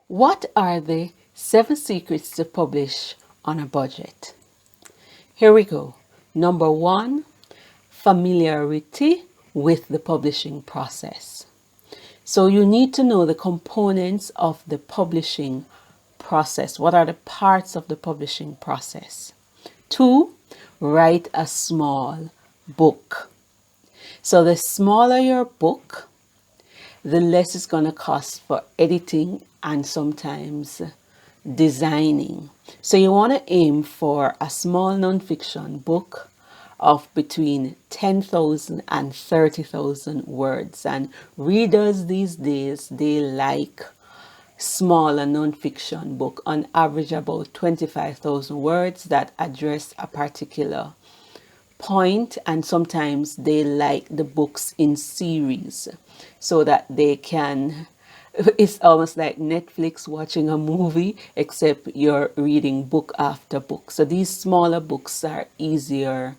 What are the 7 secrets to publish on a budget? Here we go. Number 1, familiarity with the publishing process. So you need to know the components of the publishing process. What are the parts of the publishing process? 2, write a small book. So the smaller your book, the less it's going to cost for editing and sometimes designing. So you want to aim for a small nonfiction book of between 10,000 and 30,000 words. And readers these days, they like smaller nonfiction book, on average about 25,000 words that address a particular point, and sometimes they like the books in series so that they can, it's almost like Netflix watching a movie, except you're reading book after book. So these smaller books are easier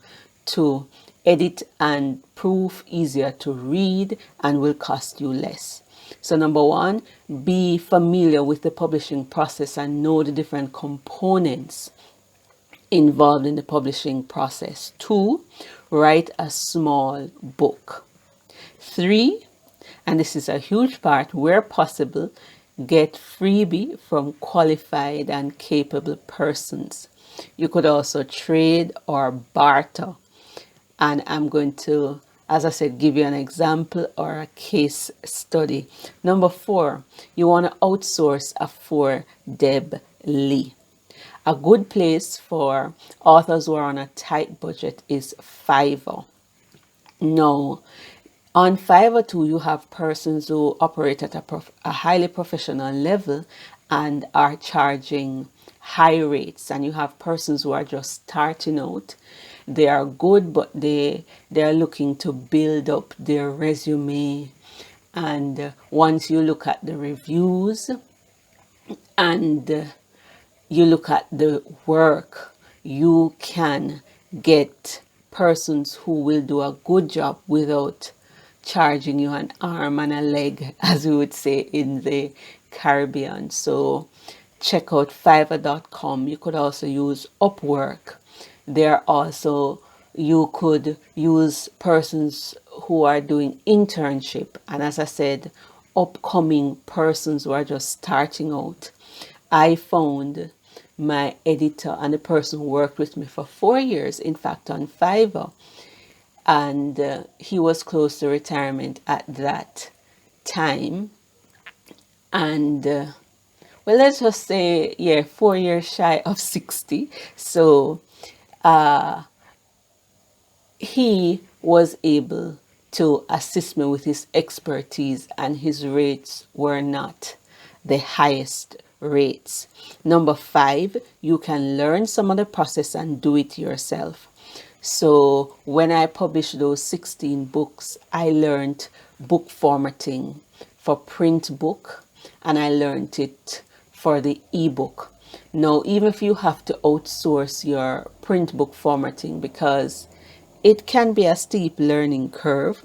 to edit and proof, easier to read, and will cost you less. So number 1, be familiar with the publishing process and know the different components involved in the publishing process. 2, write a small book. 3, and this is a huge part, where possible, get freebie from qualified and capable persons. You could also trade or barter. And I'm going to, as I said, give you an example or a case study. Number 4, you want to outsource affordably. A good place for authors who are on a tight budget is Fiverr. Now, on Fiverr too, you have persons who operate at a highly professional level and are charging high rates, and you have persons who are just starting out. They are good, but they are looking to build up their resume. And once you look at the reviews and you look at the work, you can get persons who will do a good job without charging you an arm and a leg, as we would say in the Caribbean. So check out fiverr.com. You could also use Upwork. There also, you could use persons who are doing internship, and as I said, upcoming persons who are just starting out. I found my editor and the person who worked with me for 4 years, in fact, on Fiverr, and he was close to retirement at that time. And well, let's just say, yeah, 4 years shy of 60. So he was able to assist me with his expertise, and his rates were not the highest rates. Number 5, you can learn some of the process and do it yourself. So when I published those 16 books, I learned book formatting for print book, and I learned it for the ebook. Now, even if you have to outsource your print book formatting, because it can be a steep learning curve,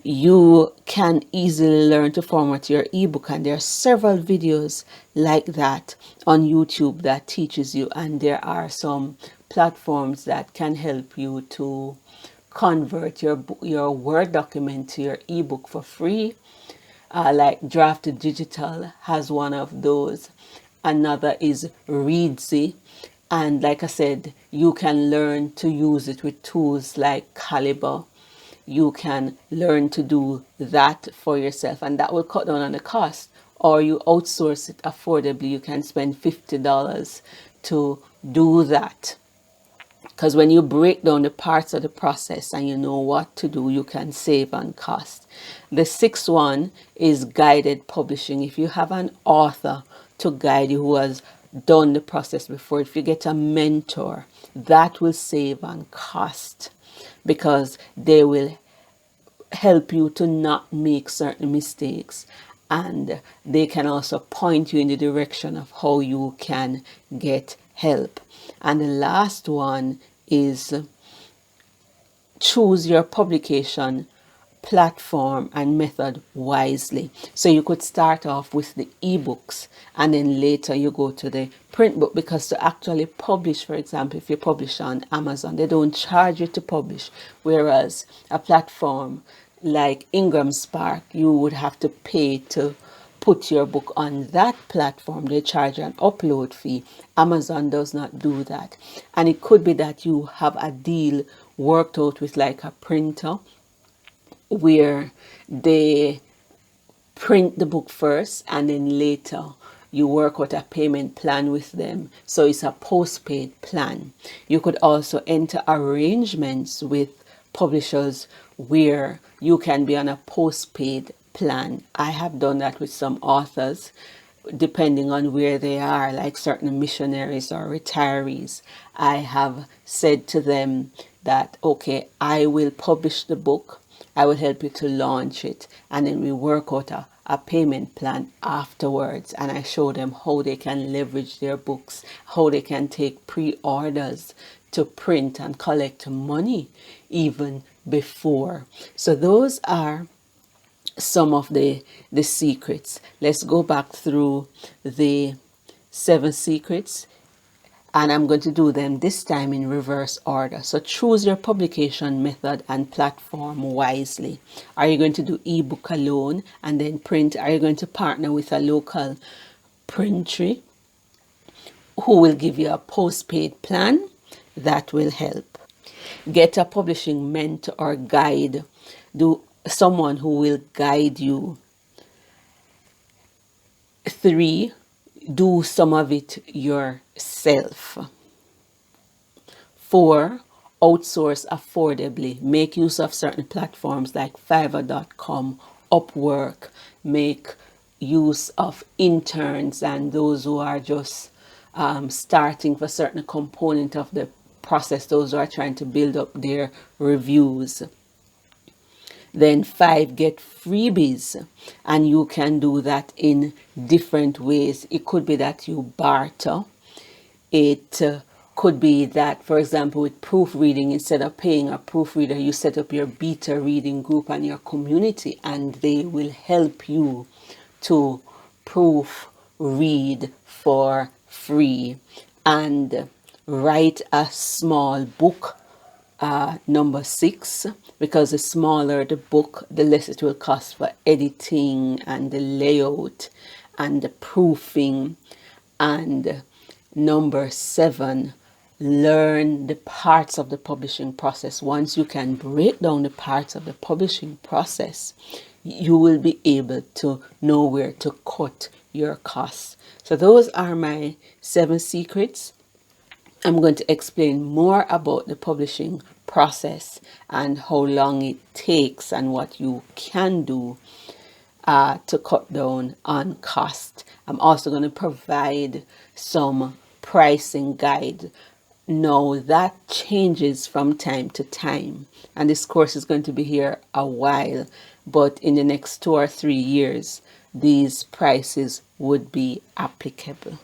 you can easily learn to format your ebook, and there are several videos like that on YouTube that teaches you, and there are some platforms that can help you to convert your Word document to your ebook for free. Like Drafted Digital has one of those. Another is Readsy. And like I said, you can learn to use it with tools like Calibre. You can learn to do that for yourself, and that will cut down on the cost. Or you outsource it affordably. You can spend $50 to do that. Because when you break down the parts of the process and you know what to do, you can save on cost. The 6th one is guided publishing. If you have an author to guide you who has done the process before, if you get a mentor, that will save on cost, because they will help you to not make certain mistakes, and they can also point you in the direction of how you can get help. And the last one is choose your publication platform and method wisely. So you could start off with the ebooks and then later you go to the print book, because to actually publish, for example, if you publish on Amazon, they don't charge you to publish, whereas a platform like Ingram Spark, you would have to pay to put your book on that platform. They charge an upload fee. Amazon does not do that. And it could be that you have a deal worked out with like a printer where they print the book first and then later you work out a payment plan with them. So it's a postpaid plan. You could also enter arrangements with publishers where you can be on a postpaid plan. I have done that with some authors, depending on where they are, like certain missionaries or retirees. I have said to them that, okay, I will publish the book, I will help you to launch it, and then we work out a payment plan afterwards. And I show them how they can leverage their books, how they can take pre-orders to print and collect money even before. So those are some of the secrets. Let's go back through the 7 secrets, and I'm going to do them this time in reverse order. So choose your publication method and platform wisely. Are you going to do ebook alone and then print? Are you going to partner with a local printery who will give you a postpaid plan? That will help. Get a publishing mentor or guide. Do someone who will guide you. 3, do some of it yourself. 4, outsource affordably. Make use of certain platforms like Fiverr.com, Upwork. Make use of interns and those who are just starting for certain component of the process, those who are trying to build up their reviews. Then 5, get freebies, and you can do that in different ways. It could be that you barter. It could be that, for example, with proofreading, instead of paying a proofreader, you set up your beta reading group and your community, and they will help you to proofread for free. And write a small book, number 6, because the smaller the book, the less it will cost for editing and the layout and the proofing. And number 7, learn the parts of the publishing process. Once you can break down the parts of the publishing process, you will be able to know where to cut your costs. So those are my 7 secrets. I'm going to explain more about the publishing process and how long it takes and what you can do to cut down on cost. I'm also going to provide some pricing guide. Now that changes from time to time, and this course is going to be here a while, but in the next 2 or 3 years, these prices would be applicable.